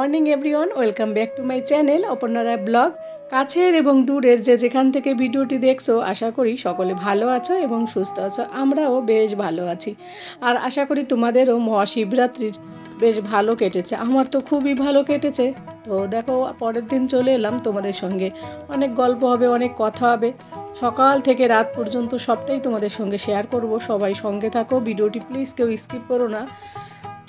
Morning everyone, welcome back to my channel Aparna Roy blog. কাছের এবং দূরের যেখান থেকে ভিডিওটি দেখছো, আশা করি সকলে ভালো আছো এবং সুস্থ আছো। আমরাও বেশ ভালো আছি, আর আশা করি তোমাদেরও মহাশিবরাত্রির বেশ ভালো কেটেছে। আমার তো খুবই ভালো কেটেছে। তো দেখো, পরের দিন চলে এলাম তোমাদের সঙ্গে। অনেক গল্প হবে, অনেক কথা হবে, সকাল থেকে রাত পর্যন্ত সবটাই তোমাদের সঙ্গে শেয়ার করব। সবাই সঙ্গে থাকো, ভিডিওটি প্লিজ কেউ স্কিপ করো না।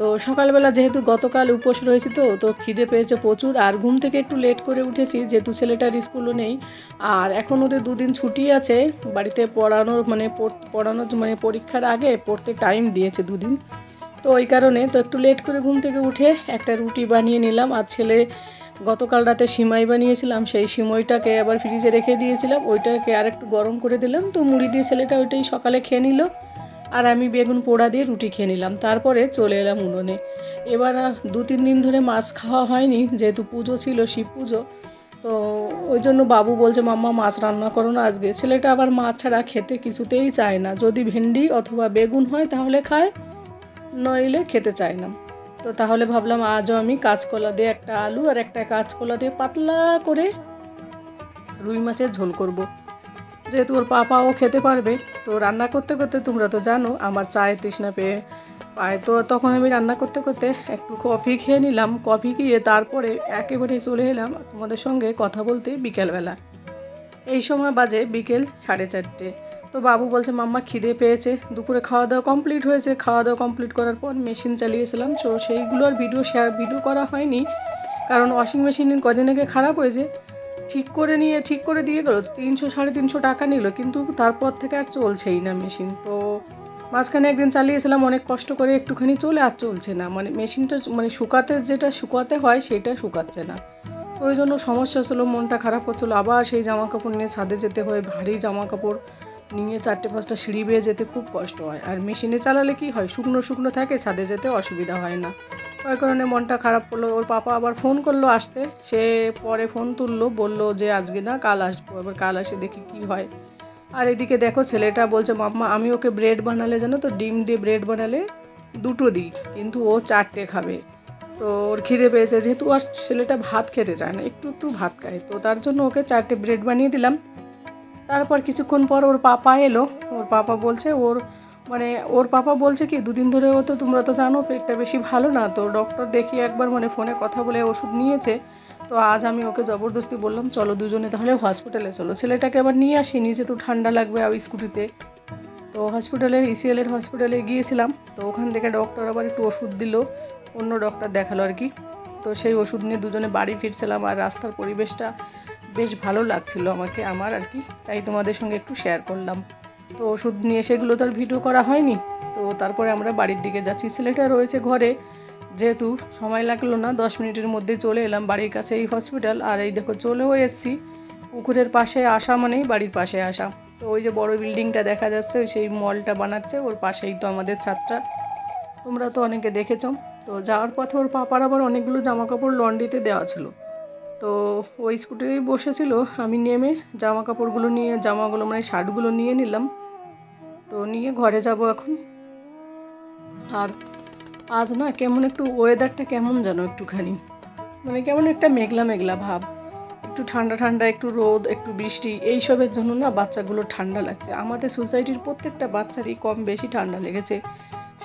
তো সকালবেলা যেহেতু গতকাল উপোস রয়েছে, তো খিদে পেয়েছে প্রচুর, আর ঘুম থেকে একটু লেট করে উঠেছি যেহেতু ছেলেটার স্কুলও নেই, আর এখন ওদের দুদিন ছুটি আছে। বাড়িতে পড়ানোর মানে পরীক্ষার আগে পড়তে টাইম দিয়েছে দুদিন, তো ওই কারণে তো একটু লেট করে ঘুম থেকে উঠে একটা রুটি বানিয়ে নিলাম। আর ছেলে গতকাল রাতে সিমাই বানিয়েছিলাম, সেই সিমইটাকে আবার ফ্রিজে রেখে দিয়েছিলাম, ওইটাকে আর একটু গরম করে দিলাম। তো মুড়ি দিয়ে ছেলেটা ওইটাই সকালে খেয়ে নিল, আর আমি বেগুন পোড়া দিয়ে রুটি খেয়ে নিলাম। তারপরে চলে এলাম উনুনে। এবার 2-3 দিন ধরে মাছ খাওয়া হয়নি, যেহেতু পুজো ছিল, শিব পুজো। তো ওই জন্য বাবু বলছে মাম্মা মাছ রান্না করো না আজকে। ছেলেটা আবার মাছ ছাড়া খেতে কিছুতেই চায় না, যদি ভেন্ডি অথবা বেগুন হয় তাহলে খায়, নইলে খেতে চায় না। তো তাহলে ভাবলাম আজও আমি কাঁচকলা দিয়ে, একটা আলু আর একটা কাঁচকলা দিয়ে পাতলা করে রুই মাছের ঝোল করব। যেহেতু ওর পাপাও খেতে পারবে। তো রান্না করতে করতে তোমরা তো জানো আমার চায়ের তৃষ্ণা পেয়ে পায়, তো তখন আমি রান্না করতে করতে একটু কফি খেয়ে নিলাম। কফি খেয়ে তারপরে একেবারে চলে এলাম তোমাদের সঙ্গে কথা বলতে বিকেলবেলা। এই সময় বাজে বিকেল 4:30। তো বাবু বলছে মাম্মা খিদে পেয়েছে। দুপুরে খাওয়া দাওয়া কমপ্লিট হয়েছে, খাওয়া দাওয়া কমপ্লিট করার পর মেশিন চালিয়েছিলাম। তো সেইগুলোর ভিডিও করা হয়নি, কারণ ওয়াশিং মেশিন কদিন আগে খারাপ হয়েছে। ঠিক করে দিয়ে গেলো, 300-350 টাকা নিল, কিন্তু তারপর থেকে আর চলছেই না মেশিন। তো মাঝখানে একদিন চালিয়েছিলাম অনেক কষ্ট করে, একটুখানি চলে, আর চলছে না। মানে মেশিনটা যেটা শুকাতে হয় সেটা শুকাচ্ছে না। ওই জন্য সমস্যা ছিল, মনটা খারাপ হচ্ছিলো। আবার সেই জামা কাপড় নিয়ে ছাদে যেতে হয়, ভারী জামা কাপড় নিয়ে 4-5টা সিঁড়ি বেয়ে যেতে খুব কষ্ট হয়। আর মেশিনে চালালে কি হয়, শুকনো থাকে, ছাদে যেতে অসুবিধা হয় না। ওই কারণে মনটা খারাপ করলো। ওর পাপা আবার ফোন করলো আসতে, সে পরে ফোন তুললো, বললো যে আজকে না কাল আসবো। এবার কাল আসে দেখি কি হয়। আর এদিকে দেখো ছেলেটা বলছে মাম্মা আমি ওকে ব্রেড বানালে, জানো তো, ডিম দিয়ে ব্রেড বানালে 2টো দিই, কিন্তু ও 4টে খাবে। তো ওর খিদে পেয়েছে, যেহেতু আর ছেলেটা ভাত খেতে চায় না, একটু ভাত খায়, তো তার জন্য ওকে 4টে ব্রেড বানিয়ে দিলাম। তারপর কিছুক্ষণ পর ওর পাপা এলো। ওর পাপা বলছে কি, 2 দিন ধরে ও তো, তোমরা তো জানো, পেটটা বেশি ভালো না। তো ডক্টর দেখিয়ে একবার ফোনে কথা বলে ওষুধ নিয়েছে। তো আজ আমি ওকে জবরদস্তি বললাম চলো দুজনে তাহলে হসপিটালে চলো, ছেলেটাকে আবার নিয়ে আসিনি, যেহেতু ঠান্ডা লাগবে আর স্কুটিতে। তো ইসিএলের হসপিটালে গিয়েছিলাম। তো ওখান থেকে ডক্টর আবার একটু ওষুধ দিল, অন্য ডক্টর দেখালো আর কি। তো সেই ওষুধ নিয়ে দুজনে বাড়ি ফিরছিলাম, আর রাস্তার পরিবেশটা বেশ ভালো লাগছিল আমার আর কি, তাই তোমাদের সঙ্গে একটু শেয়ার করলাম। তো ওষুধ নিয়ে সেগুলো তো আর ভিডিও করা হয়নি। তো তারপরে আমরা বাড়ির দিকে যাচ্ছি, ছেলেটা রয়েছে ঘরে, যেহেতু সময় লাগলো না, 10 মিনিটের মধ্যে চলে এলাম বাড়ির কাছে এই হসপিটাল। আর এই দেখো চলেও এসেছি, পুকুরের পাশে আসা মানেই বাড়ির পাশে আসা। তো ওই যে বড় বিল্ডিংটা দেখা যাচ্ছে, সেই মলটা বানাচ্ছে, ওর পাশেই তো আমাদের ছাদটা, তোমরা তো অনেকে দেখেছো। তো যাওয়ার পথে ওর পাপার আবার অনেকগুলো জামা কাপড় লন্ড্রিতে দেওয়া ছিল। তো ওই স্কুটিতেই বসেছিল, আমি নেমে জামাগুলো শার্টগুলো নিয়ে নিলাম। তো নিয়ে ঘরে যাব এখন। আর আজ না কেমন একটু ওয়েদারটা কেমন যেন একটুখানি, কেমন একটা মেঘলা মেঘলা ভাব, একটু ঠান্ডা, একটু রোদ, একটু বৃষ্টি, এইসবের জন্য না বাচ্চাগুলো ঠান্ডা লাগছে। আমাদের সোসাইটির প্রত্যেকটা বাচ্চারই কম বেশি ঠান্ডা লেগেছে।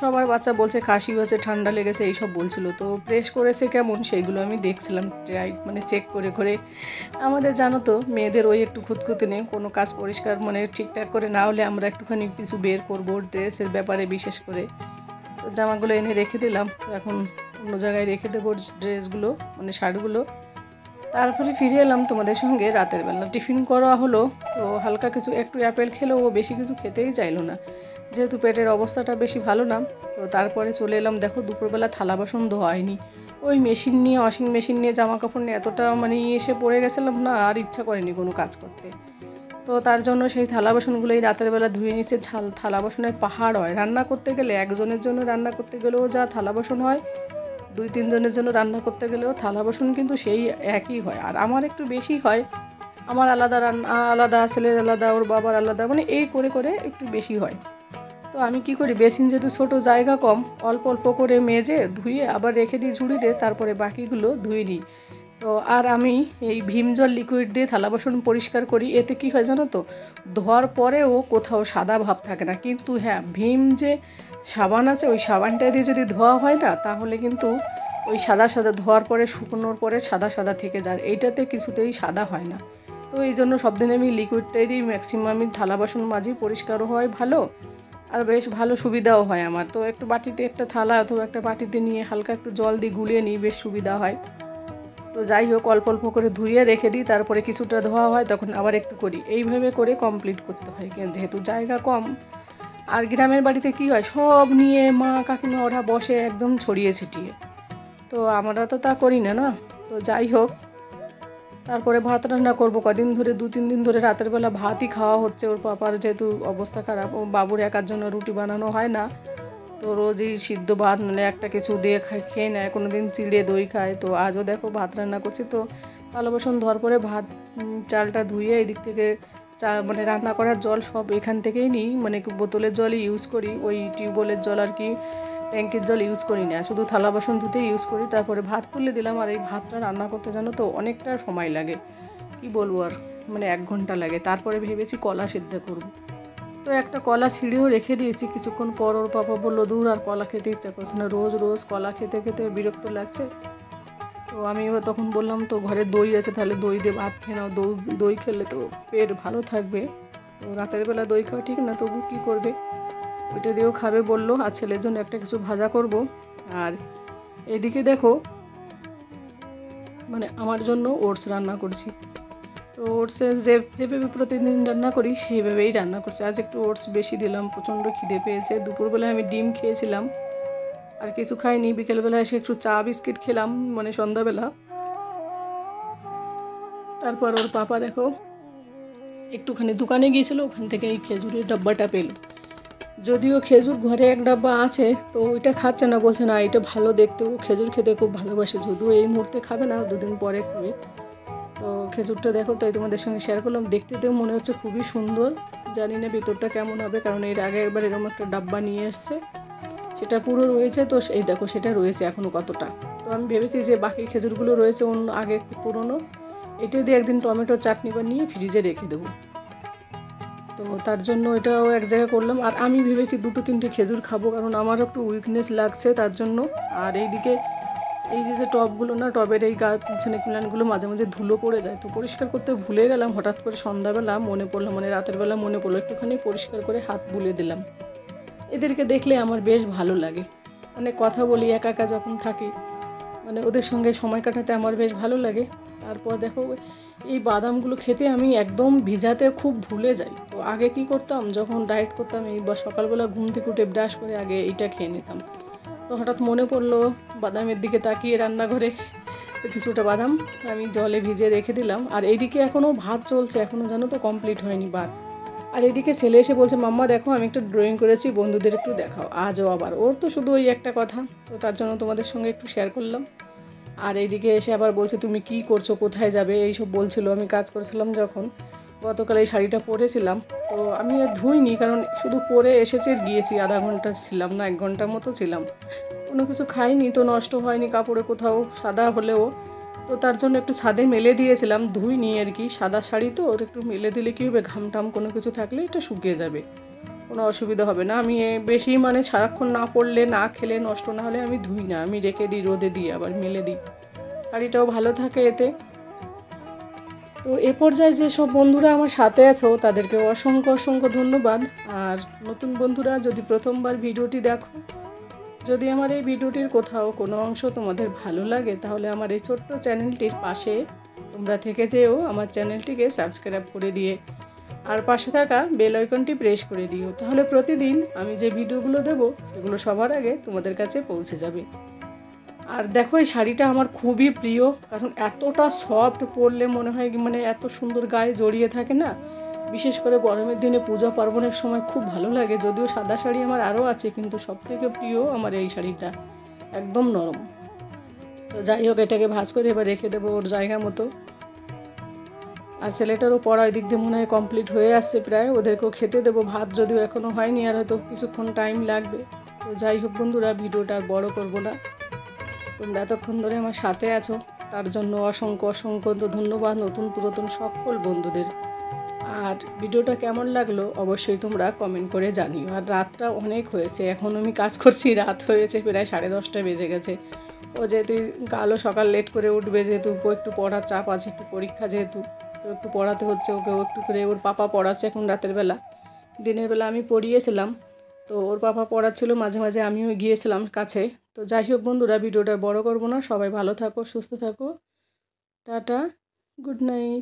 সবার বাচ্চা বলছে কাশি হয়েছে, ঠান্ডা লেগেছে, এইসব বলছিল। তো প্রেস করেছে কেমন সেইগুলো আমি দেখছিলাম, চেক করে। আমাদের জানো তো মেয়েদের ওই একটু খুঁতখুঁতে নেই, কোনো কাজ পরিষ্কার ঠিকঠাক করে না হলে আমরা একটুখানি কিছু বের করবো, ড্রেসের ব্যাপারে বিশেষ করে। তো জামাগুলো এনে রেখে দিলাম, এখন অন্য জায়গায় রেখে দেবো ড্রেসগুলো, শার্টগুলো। তারপরে ফিরে এলাম তোমাদের সঙ্গে রাতের বেলা। টিফিন করা হলো, তো হালকা কিছু, একটু অ্যাপেল খেলেও ও বেশি কিছু খেতেই চাইলো না, যেহেতু পেটের অবস্থাটা বেশি ভালো না। তো তারপরে চলে এলাম, দেখো দুপুরবেলা থালা বাসন ধোয়া হয়নি, ওই ওয়াশিং মেশিন নিয়ে জামা কাপড় নিয়ে এতটা এসে পড়ে গেছিলাম না, আর ইচ্ছা করেনি কোনো কাজ করতে। তো তার জন্য সেই থালা বাসনগুলোই রাতের বেলা ধুয়ে নিচ্ছে। থালা বাসনের পাহাড় হয় রান্না করতে গেলে, একজনের জন্য রান্না করতে গেলেও যা থালা বাসন হয়, 2-3 জনের জন্য রান্না করতে গেলেও থালা বাসন কিন্তু সেই একই হয়। আর আমার একটু বেশি হয়, আমার আলাদা রান্না আলাদা, ছেলের আলাদা, ওর বাবার আলাদা, এই করে একটু বেশি হয়। তো আমি কি করি, বেসিন যেহেতু ছোটো, জায়গা কম, অল্প অল্প করে মেজে ধুয়ে আবার রেখে দিই ঝুড়িতে, তারপরে বাকিগুলো ধুয়ে নিই। তো আর আমি এই ভীম জল লিকুইড দিয়ে থালা বাসন পরিষ্কার করি। এতে কি হয় জানো তো, ধোয়ার পরেও কোথাও সাদা ভাব থাকে না। কিন্তু হ্যাঁ, ভীম যে সাবান আছে, ওই সাবানটা দিয়ে যদি ধোয়া হয় না, তাহলে কিন্তু ওই সাদা সাদা, ধোয়ার পরে শুকনোর পরে সাদা সাদা থেকে যায়, এইটাতে কিছুতেই সাদা হয় না। তো এই জন্য সব দিন আমি লিকুইডটাই দিই ম্যাক্সিমাম। আমি থালা বাসন মাজি, পরিষ্কারও হয় ভালো, আর বেশ ভালো সুবিধাও হয় আমার। তো একটু বাটিতে, একটা থালা অথবা একটা বাটিতে নিয়ে হালকা একটু জল দিয়ে গুলিয়ে নিই, বেশ সুবিধা হয়। তো যাই হোক, অল্প অল্প করে ধুয়ে রেখে দিই, তারপরে কিছুটা ধোয়া হয় তখন আবার একটু করি, এইভাবে করে কমপ্লিট করতে হয়, যেহেতু জায়গা কম। আর গ্রামের বাড়িতে কি হয়, সব নিয়ে মা কাকিমা ওরা বসে একদম ছড়িয়ে ছিটিয়ে, তো আমরা তো তা করি না। তো যাই হোক, তারপরে ভাত রান্না করব। কদিন ধরে, 2-3 দিন ধরে রাতের বেলা ভাতই খাওয়া হচ্ছে। ওর পাপার যেহেতু অবস্থা খারাপ, ও বাবুর একার জন্য রুটি বানানো হয় না, তো রোজই সিদ্ধ ভাত মানে একটা কিছু দিয়ে খেয়ে নেয়, কোনো দিন চিড়ে দই খায়। তো আজও দেখো ভাত রান্না করছি। তো থালা বাসন ধোয়ার পরে ভাত, চালটা ধুয়ে এদিক থেকে মানে রান্না করার জল সব এখান থেকেই নিই, মানে বোতলের জলই ইউজ করি, ওই টিউবওয়েলের জল আর কি, ট্যাঙ্কির জল ইউজ করি না, শুধু থালা বাসন ধুতেই ইউজ করি। তারপরে ভাত তুলে দিলাম। আর এই ভাতটা রান্না করতে জানো তো অনেকটা সময় লাগে, কি বলবো আর, মানে 1 ঘন্টা লাগে। তারপরে ভেবেছি কলা সিদ্ধ করব। তো একটা কলা ছিঁড়েও রেখে দিয়েছি। কিছুক্ষণ পর ওর পাপা বললো, দূর আর কলা খেতে ইচ্ছা করছে না, রোজ রোজ কলা খেতে খেতে বিরক্ত লাগছে। তো আমি এবার তখন বললাম, তো ঘরে দই আছে, তাহলে দই দিয়ে ভাত খেয়ে নাও, দই খেলে তো পেট ভালো থাকবে। তো রাতের বেলা দই খাওয়া ঠিক না, তবু কী করবে, ওইটা দিয়েও খাবে বললো। আর ছেলের জন্য একটা কিছু ভাজা করব। আর এদিকে দেখো, মানে আমার জন্য ওটস রান্না করছি। তো ওটসের যেভাবে প্রতিদিন রান্না করি সেইভাবেই রান্না করছি। আজ একটু ওটস বেশি দিলাম, প্রচণ্ড খিদে পেয়েছে। দুপুরবেলায় আমি ডিম খেয়েছিলাম, আর কিছু খাইনি। বিকেলবেলা এসে একটু চা বিস্কিট খেলাম, মানে সন্ধ্যাবেলা। তারপর ওর পাপা দেখো একটুখানি দোকানে গিয়েছিল, ওখান থেকে এই খেজুরের ডাব্বাটা পেল। যদিও খেজুর ঘরে 1 ডাব্বা আছে, তো ওইটা খাচ্ছে না, বলছে না এটা ভালো দেখতে, ও খেজুর খেতে খুব ভালোবাসে, যদিও এই মুহূর্তে খাবে না, 2 দিন পরে খাবে। তো খেজুরটা দেখো, তাই তোমাদের সঙ্গে শেয়ার করলাম। দেখতেও মনে হচ্ছে খুবই সুন্দর, জানি না ভিতরটা কেমন হবে, কারণ এর আগে একবার এরকম একটা ডাব্বা নিয়ে এসছে, সেটা পুরো রয়েছে। তো এই দেখো, সেটা রয়েছে এখনও কতটা। তো আমি ভেবেছি যে বাকি খেজুরগুলো রয়েছে অন্য আগে পুরনো, এটা দিয়ে একদিন টমেটো চাটনি বানিয়ে ফ্রিজে রেখে দেবো। তো তার জন্য এটাও এক জায়গায় করলাম। আর আমি ভেবেছি 2-3টে খেজুর খাবো, কারণ আমারও একটু উইকনেস লাগছে তার জন্য। আর এইদিকে এই যে টবগুলো না, টবের এই গাছ পিছনে প্ল্যান্টগুলো মাঝে মাঝে ধুলো পড়ে যায়, তো পরিষ্কার করতে ভুলে গেলাম। হঠাৎ করে সন্ধ্যাবেলা মনে পড়লো, মানে রাতের বেলা মনে পড়লো, একটুখানি পরিষ্কার করে হাত বুলিয়ে দিলাম। এদেরকে দেখলে আমার বেশ ভালো লাগে, মানে কথা বলি একা একা যখন থাকি, মানে ওদের সঙ্গে সময় কাটাতে আমার বেশ ভালো লাগে। তারপর দেখো, এই বাদামগুলো খেতে আমি একদম ভিজাতে খুব ভুলে যাই। তো আগে কি করতাম, যখন ডায়েট করতাম, এই সকালবেলা ঘুম থেকে উঠে ব্রাশ করে আগে এইটা খেয়ে নিতাম। তো হঠাৎ মনে পড়লো বাদামের দিকে তাকিয়ে রান্নাঘরে, তো কিছুটা বাদাম আমি জলে ভিজে রেখে দিলাম। আর এইদিকে এখনও ভাত চলছে, এখনও জানো তো কমপ্লিট হয়নি ভাত। আর এদিকে ছেলে এসে বলছে, মাম্মা দেখো আমি একটা ড্রয়িং করেছি, বন্ধুদের একটু দেখাও। আজও আবার ওর তো শুধু ওই একটা কথা, তো তার জন্য তোমাদের সঙ্গে একটু শেয়ার করলাম। আর এইদিকে এসে আবার বলছে, তুমি কি করছো, কোথায় যাবে, এইসব বলছিল। আমি কাজ করছিলাম যখন, গতকাল এই শাড়িটা পরেছিলাম, তো আমি আর ধুইনি, কারণ শুধু পরে এসেছি আর গিয়েছি, আধা ঘন্টা ছিলাম না, 1 ঘন্টার মতো ছিলাম, কোনো কিছু খাইনি, তো নষ্ট হয়নি কাপড়ে কোথাও সাদা হলেও। তো তার জন্য একটু ছাদে মেলে দিয়েছিলাম, ধুইনি আর কি, সাদা শাড়ি তো, ওর একটু মেলে দিলে কী হবে, ঘাম টাম কোনো কিছু থাকলে এটা শুকিয়ে যাবে, কোনো অসুবিধা হবে না। আমি বেশি মানে সারাক্ষণ না পরলে, না খেলে, নষ্ট না হলে আমি ধুই না, আমি রেখে দিই রোদে দিই, আবার মেলে দিই, শাড়িটাও ভালো থাকে এতে। তো এ পর্যায়ে যেসব বন্ধুরা আমার সাথে আছো তাদেরকে অসংখ্য অসংখ্য ধন্যবাদ। আর নতুন বন্ধুরা যদি প্রথমবার ভিডিওটি দেখো, যদি আমার এই ভিডিওটির কোথাও কোনো অংশ তোমাদের ভালো লাগে, তাহলে আমার এই ছোট্ট চ্যানেলটির পাশে তোমরা থেকে যেও, আমার চ্যানেলটিকে সাবস্ক্রাইব করে দিয়ে আর পাশে থাকা বেল আইকনটি প্রেস করে দিও, তাহলে প্রতিদিন আমি যে ভিডিওগুলো দেবো সেগুলো সবার আগে তোমাদের কাছে পৌঁছে যাবে। আর দেখো, এই শাড়িটা আমার খুবই প্রিয়, কারণ এতটা সফট, পরলে মনে হয় মানে এত সুন্দর গায়ে জড়িয়ে থাকে না, বিশেষ করে গরমের দিনে পূজা পার্বণের সময় খুব ভালো লাগে। যদিও সাদা শাড়ি আমার আরও আছে, কিন্তু সবথেকে প্রিয় আমার এই শাড়িটা, একদম নরম। তো যাই হোক, এটাকে ভাঁজ করে এবার রেখে দেবো ওর জায়গা মতো। আর ছেলেটারও পড়া ওই দিক দিয়ে মনে হয় কমপ্লিট হয়ে আসছে প্রায়, ওদেরকেও খেতে দেবো। ভাত যদিও এখনও হয়নি, আর হয়তো কিছুক্ষণ টাইম লাগবে। তো যাই হোক বন্ধুরা, ভিডিওটা আর বড় করবো না। তোমরা এতক্ষণ ধরে আমার সাথে আছো, তার জন্য অসংখ্য অসংখ্য ধন্যবাদ নতুন পুরাতন সকল বন্ধুদের। আর ভিডিওটা কেমন লাগলো অবশ্যই তোমরা কমেন্ট করে জানিও। আর রাতটা অনেক হয়েছে, এখন আমি কাজ করছি, রাত হয়েছে প্রায় 10:30 বেজে গেছে। ও যেহেতু কালও সকাল লেট করে উঠবে, যেহেতু একটু পড়ার চাপ আছে, একটু পরীক্ষা যেহেতু, তো একটু পড়াতে হচ্ছে ওকেও একটু করে। ওর পাপা পড়াচ্ছে এখন রাতের বেলা, দিনের বেলা আমি পড়িয়েছিলাম, তো ওর পাপা পড়াচ্ছিল, মাঝে মাঝে আমিও গিয়েছিলাম কাছে। তো যাই হোক বন্ধুরা, ভিডিওটা বড় করবো না, সবাই ভালো থাকো, সুস্থ থাকো, টাটা, গুড নাইট।